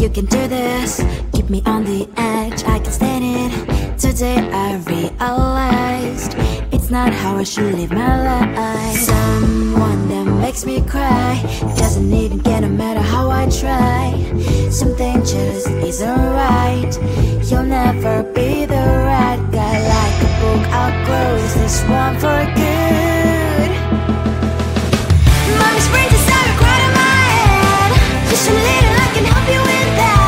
You can do this, keep me on the edge, I can stand it. Today I realized it's not how I should live my life. Someone that makes me cry doesn't even get no matter how I try. Something just isn't right. You'll never be the right guy. Like a book, I'll close this one for good. Mommy's brains are starting right in my head. Just a little, I can help you with that.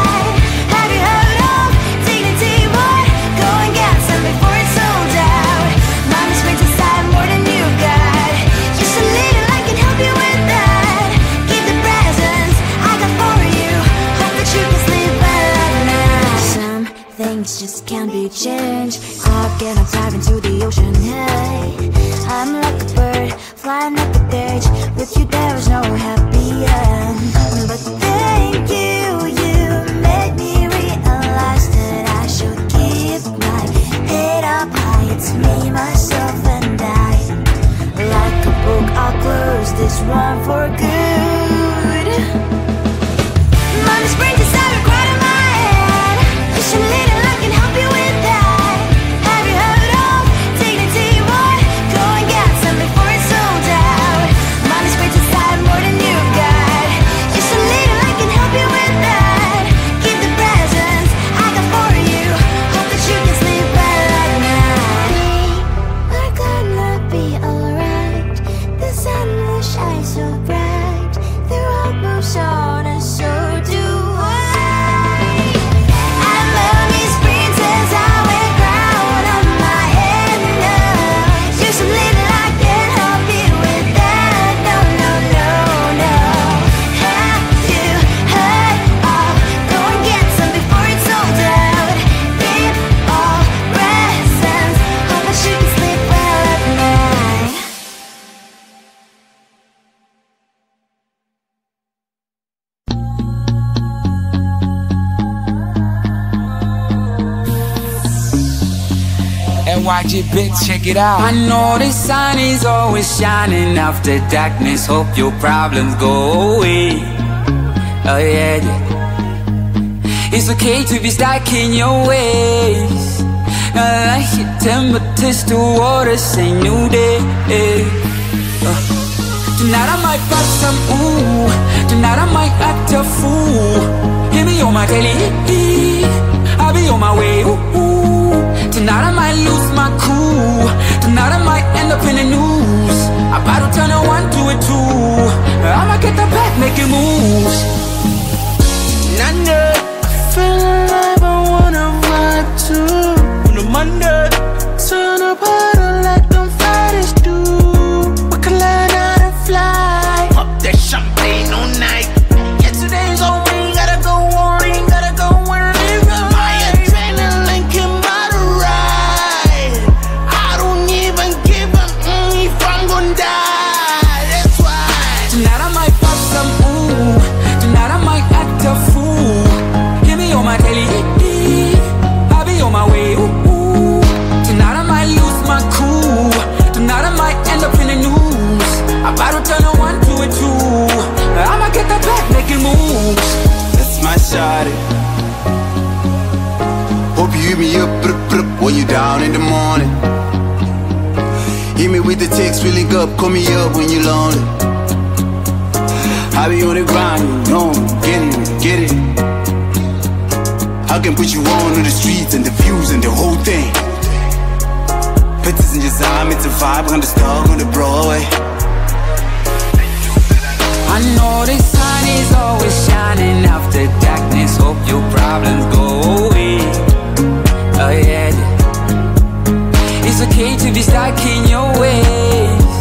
Have you heard of dignity, boy? Go and get some before it's sold out. Mommy's brains inside more than you got. Just a little, I can help you with that. Keep the presents I got for you. Hope that you can sleep well at night. Some things just can't be changed. How can I dive into the ocean? Hey, I'm like a bird flying up the stage. With you there was no happy end. But thank you, you made me realize that I should keep my head up high. It's me, myself and I. Like a book, I'll close this one for good. Mommy's brains is out right in my head. Just a little, I can help you with that. Have you heard of dignity, boy? Go and get some before it's sold out. Mommy's brains inside more than you got. Just a little, I can help you with that. Keep the presents I got for you. Hope that you can sleep well at night. We're gonna be alright. The sun will shine so bright. The road moves on and so do I. And mommy's brains says I wear crown on my head now. Just a little, I can help you with that. No, no, no, no. Have you heard of? Go and get some before it's sold out. Keep all presents. Hope that you can sleep well at night. And watch it, bitch, check it out. I know the sun is always shining after darkness. Hope your problems go away. Oh yeah, yeah. It's okay to be stuck in your ways. I like your temperatures, the water, say new day. Tonight I might pop some ooh. Tonight I might act a fool. Hear me on my daily, I'll be on my way, ooh. Tonight I might lose my cool. Tonight I might end up in the news. I'm about to turn a 1 to a 2. I'ma get the back making moves. None I feel alive, I wanna ride too. On a Monday, turn up harder like them Fridays do. We can learn how to fly. Pop that champagne all night. Yesterday's on me, gotta go on, gotta go and live it. My adrenaline came out to ride. I don't even give a if I'm gonna die. That's why tonight I might pop some ooh. Tonight I might act a fool. Hear me on my daily, I'll be on my way, ooh. Tonight I might lose my cool. Tonight I might end up in the news. I'm about to turn a 1 to a 2. I'ma get the back making moves. That's my shawty. Hope you hit me up, when you down in the morning. Hit me with the text, we link up, call me up when you lonely. I be on the grind, you know, get it. I can put you on the streets and the views and the whole thing. Pictures in your time, it's a vibe, on the star on the Broadway. I know the sun is always shining after darkness. Hope your problems go away. Oh yeah, yeah. It's okay to be stuck in your ways.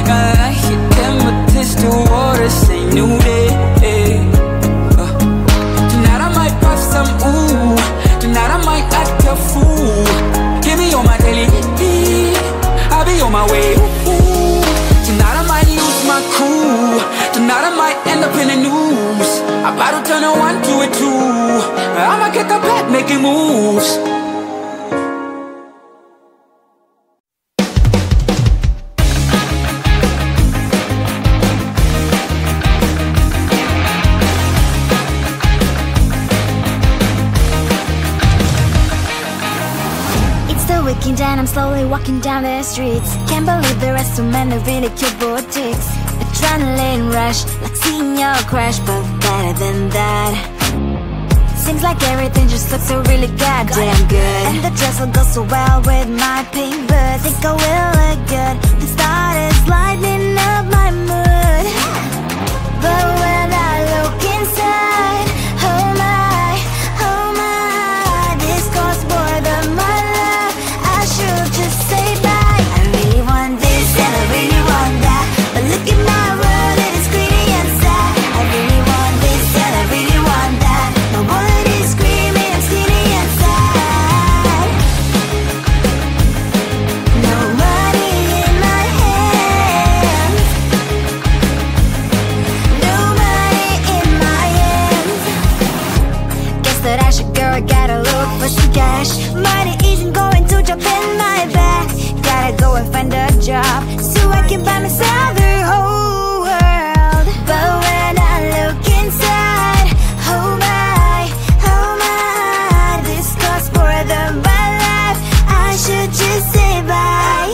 I like your temperatures, the water, say new day. Tonight I might pop some ooh. Tonight I might act a fool. Give me on my daily, I'll be on my way, ooh. Tonight I might lose my cool. Tonight I might end up in the news. I'm about to turn a 1 to a 2. I'ma get the back making moves. Looking down, I'm slowly walking down the streets. Can't believe there are so many really cute boutiques. Adrenaline rush, like seeing your crush, but better than that. Seems like everything just looks so really goddamn good. And the dress will go so well with my pink boots. Think I will look good. The start is lighting up my mood. But when I look inside, oh my, this costs more than my love. I should just say bye. I really want this and I really want that, but look at my world, it is greedy and sad. I really want this and I really want that. My wallet is screaming, I'm skinny and sad. No money in my hands, no money in my hands. Guess that I should go, I gotta look for some cash. Money isn't going to jump in my bag. Gotta go and find a job so I can buy myself the whole world. But when I look inside, oh my, this costs more than my life. I should just say bye.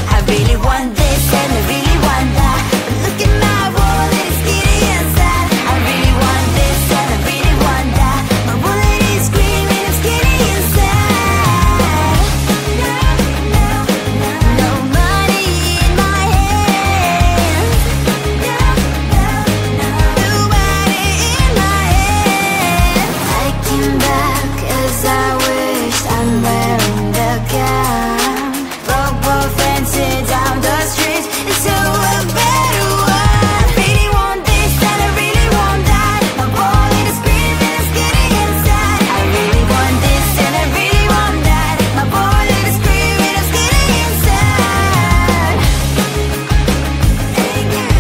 I really want this and I really want that, but look at my wallet, it's skinny and sad. I really want this and I really want that. My wallet is screaming, I'm skinny and sad. No money in my hands, no money in my hands. I came back as I wished, I'm wearing the gown. Broke both and sit down the streets, it's so a better one. Really want this and I really want that. My wallet is screaming, I'm skinny and sad. I really want this and I really want that. My wallet is screaming, I'm skinny and sad.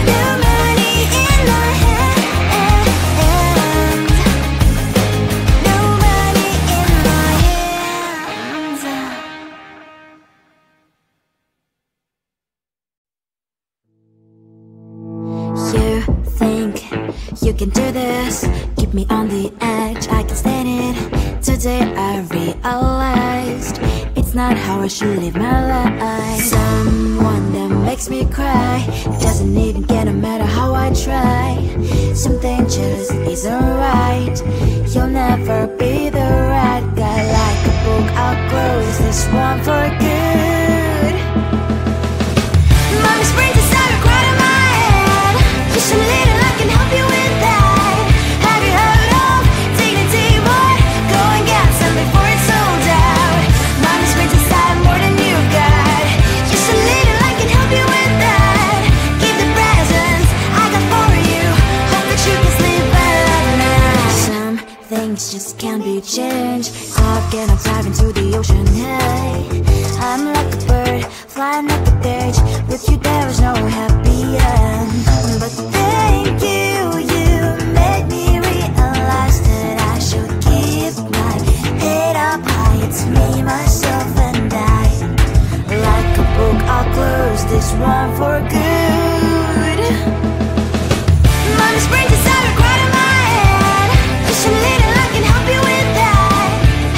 No money in my hands, no money in my hands. You think you can do this, keep me on the edge, I can stand it. Today I realized it's not how I should live my life. Someone that makes me cry doesn't even get no matter how I try. Something just isn't right. You'll never be the right guy. Like a book, I'll close this one for good. Mommy springs inside a cry in my head. Just a little, I can help you with that. Have you heard of dignity, boy? Go and get some before it's sold out. Mommy springs inside more than you've got. Just a little, I can help you with that. Keep the presents I got for you. Hope that you can sleep well at night. Some things just can't be changed. I'll get up, dive into the ocean, hey. I'm like a bird, flying like a cage. With you there is no happy end. But thank you, you made me realize that I should keep my head up high. It's me, myself and I. Like a book, I'll close this one for good. Mommy springs inside a cry in my head. Just a little, I can help you with that.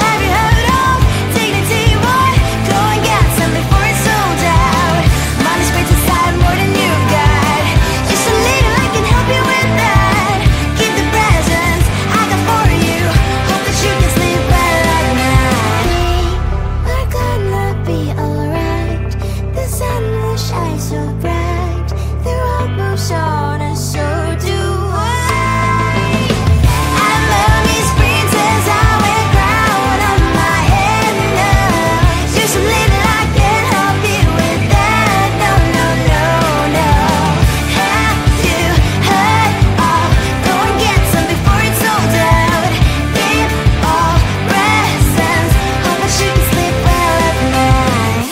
Have you heard of dignity, boy? Go and get some before it's sold out. Mommy springs inside more than you've got. Just a little, I can help you with that. Keep the presents I got for you. Hope that you can sleep well at night. We're gonna be alright. The sun will shine so bright. The road moves on and so do I. And mommy springs as I wear crown on my head now. Just a little, I can help you with that. No, no, no, no. Have you heard of? Go and get some before it's sold out. Keep all presents. Hope that you can sleep well at night.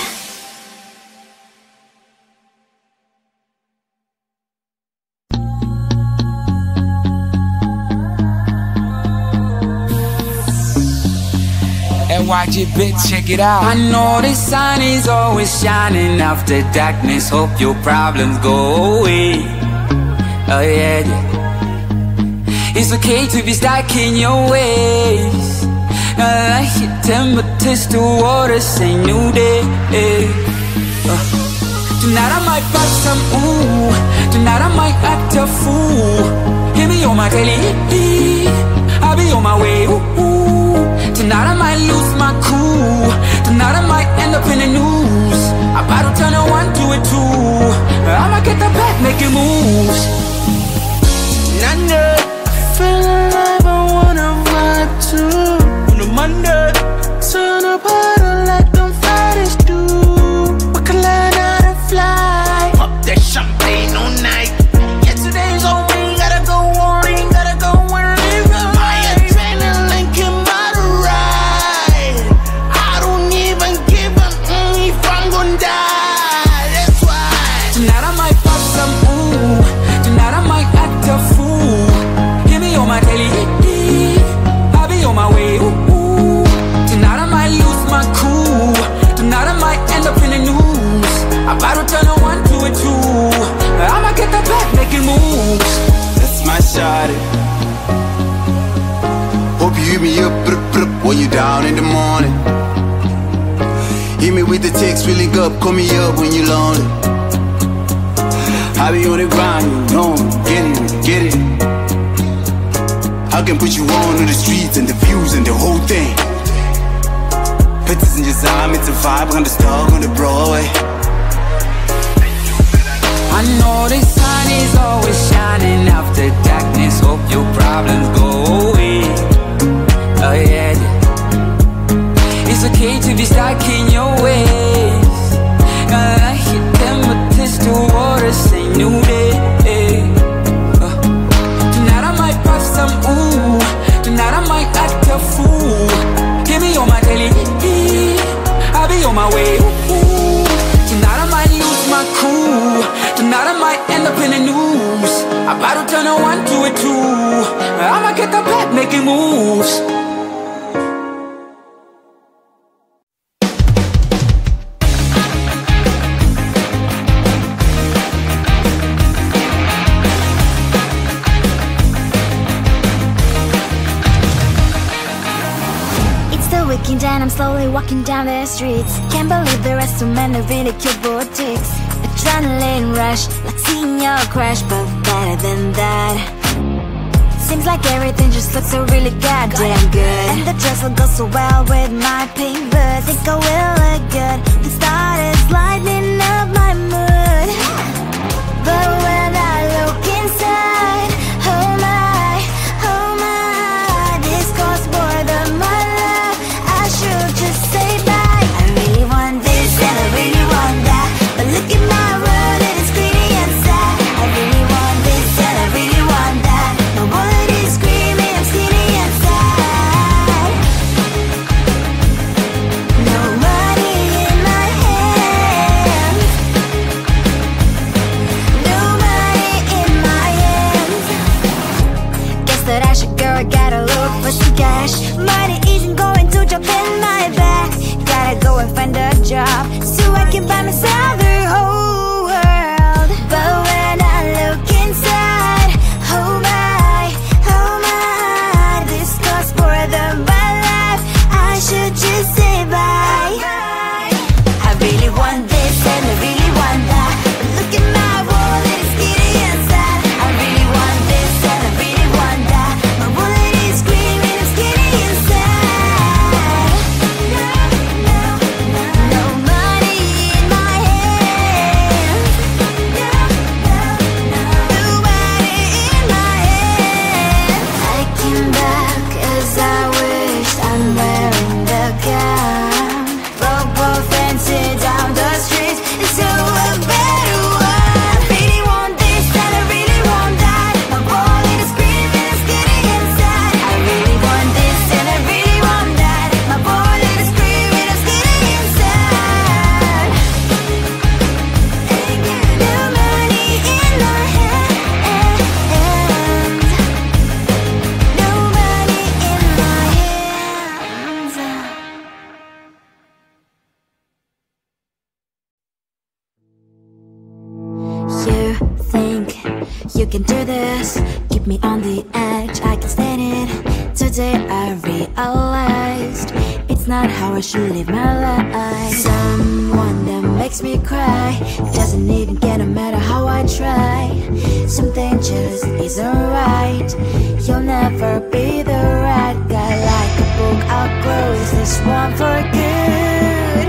NYG bitch, check it out. I know the sun is always shining after darkness. Hope your problems go away. Oh yeah, yeah. It's okay to be stuck in your ways. like your temperatures to water, say new day. Tonight I might pop some ooh. Tonight I might act a fool. Hear me on my daily, I'll be on my way, ooh. Tonight I might lose my cool. Tonight I might end up in the news. I'm about to turn a 1 to a 2. I'ma get the back making moves. Nana, I feel alive, I wanna ride too. On a Monday, turn up harder like them Fridays do. We can learn how to fly. Pop that champagne all night. Yesterday's on me, gotta go on in, gotta go and live your life. My adrenaline came by the ride. I don't even give a if I'm gonna die. That's why tonight I might pop some ooh. Tonight I might act a fool. Hear me on my daily, I'll be on my way, ooh. Tonight I might lose my cool. Tonight I might end up in the news. I'm about to turn a 1 to a 2. I'ma get the back making moves. That's my shawty. Hope you hit me up, when you down in the morning. Hit me with the text, feeling up, call me up when you lonely. I be on the grind, you know me, get it. I can put you on the streets and the views and the whole thing. Pictures in your time, it's a vibe, on the star on the Broadway. I know the sun is always shining after darkness. Hope your problems go away. Oh yeah. It's okay to be stuck in your ways. I like your temperatures to water, say new day. Tonight I might pop some ooh. Tonight I might act a fool. Give me on my daily, I'll be on my way, ooh. Tonight I might lose my cool. Tonight I might end up in the news. I'm about to turn a 1 to a 2. I'ma get the back making moves. And I'm slowly walking down the streets. Can't believe there are so many really cute boutiques. Adrenaline rush, like seeing your crush, but better than that. Seems like everything just looks so really goddamn good. And the dress will go so well with my pink boots. Think I will look good. The start is lighting up my mood. But when I look inside, oh my, this costs more than my love. I should just say bye. I really want this and I really want that, but look at my world, it is pretty and sad. I really want this and I really want that. My wallet is screaming, I'm skinny and sad. No money in my hands. No money in my hands. Guess that I should go, I gotta look for some cash. Money isn't going to jump in my back. Gotta go and find a job so I can buy myself the whole world. But when I look inside, oh my, this costs more than my life. I should just say bye. I really want this and I really want that, but look at my wallet, it's skinny and sad. I really want this and I really want that. My wallet is screaming, I'm skinny and sad. No money in my hands. No money in my hands. I came back as I wished, I'm wearing the gown. Broke both and sit down the streets, so a better one. I really want this and I really want that. My wallet is screaming, I'm skinny and sad. I really want this and I really want that. My wallet is screaming, I'm skinny and sad. No money in my hands. No money in my hands. You think you can do this? Keep me on the edge, I can stand it. Too day I realized it's not how I should live my life. Someone that makes me cry doesn't even get no matter how I try. Something just isn't right. You'll never be the right guy. Like a book, I'll close this one for good.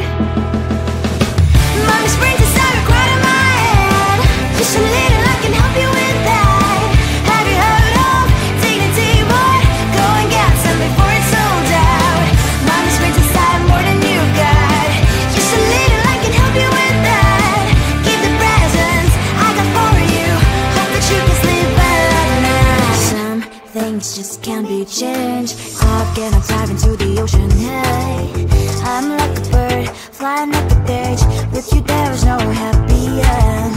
Mommy springs inside a cry to my head. Just a little, I can help you with that. Have you heard of dignity, boy? Go and get some before it's sold out. Mommy springs inside more than you got. Just a little, I can help you with that. Give the presents I got for you. Hope that you can sleep well at night. Some things just can't be changed. I'll get on dive into the ocean, hey. I'm like a bird, flying up the cage. With you there is no happy end.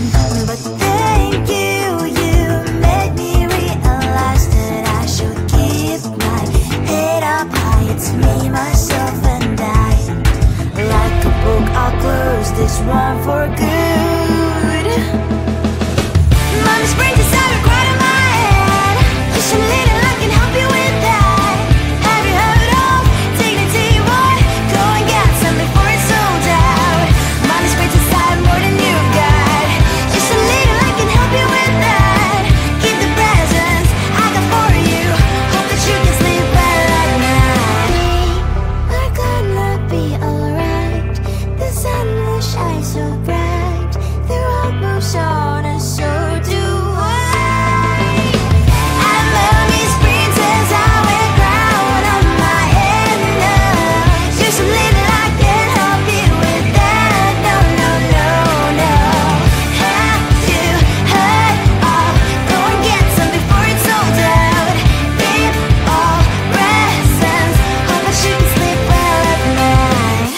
But thank you, you made me realize that I should keep my head up high. It's me, myself and I. Like a book, I'll close this one for good. Mommy springs inside a cry to my head. Just a little, I can help you with that. Have you heard of dignity, boy? Go and get some before it's sold out. Mommy springs inside more than you got. Just a little, I can help you with that. Keep the presents I got for you. Hope that you can sleep well at night. We're gonna be alright. The sun will shine so bright. The road moves on and so do I. And mommy's princess, I wear crown on my head now. Just a little, I can help you with that. No, no, no, no. Have you heard of? Go and get some before it's sold out. Give all presents. Hope that you can sleep well at night.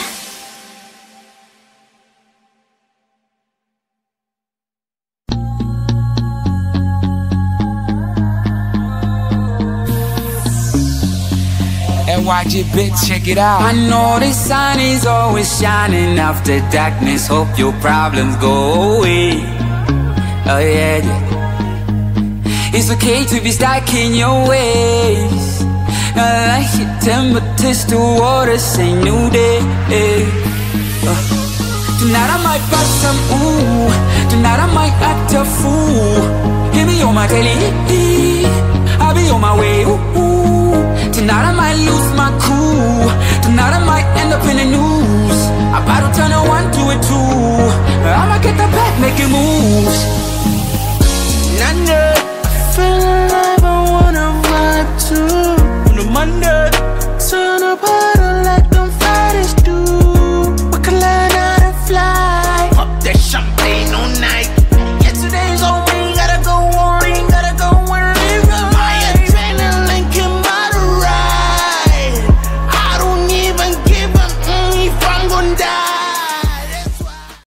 And watch it, bitch, check it out. I know the sun is always shining after darkness. Hope your problems go away. Oh yeah, yeah. It's okay to be stuck in your ways. I like your temperatures to water, say new day. Tonight I might bust some ooh. Tonight I might act a fool. Hear me on my daily. I'll be on my way. Ooh. Tonight I might lose my cool. Tonight I might end up in the news. About to turn a 1 to a 2. I'ma get the back making moves. I feel alive, I wanna vibe too. On a Monday,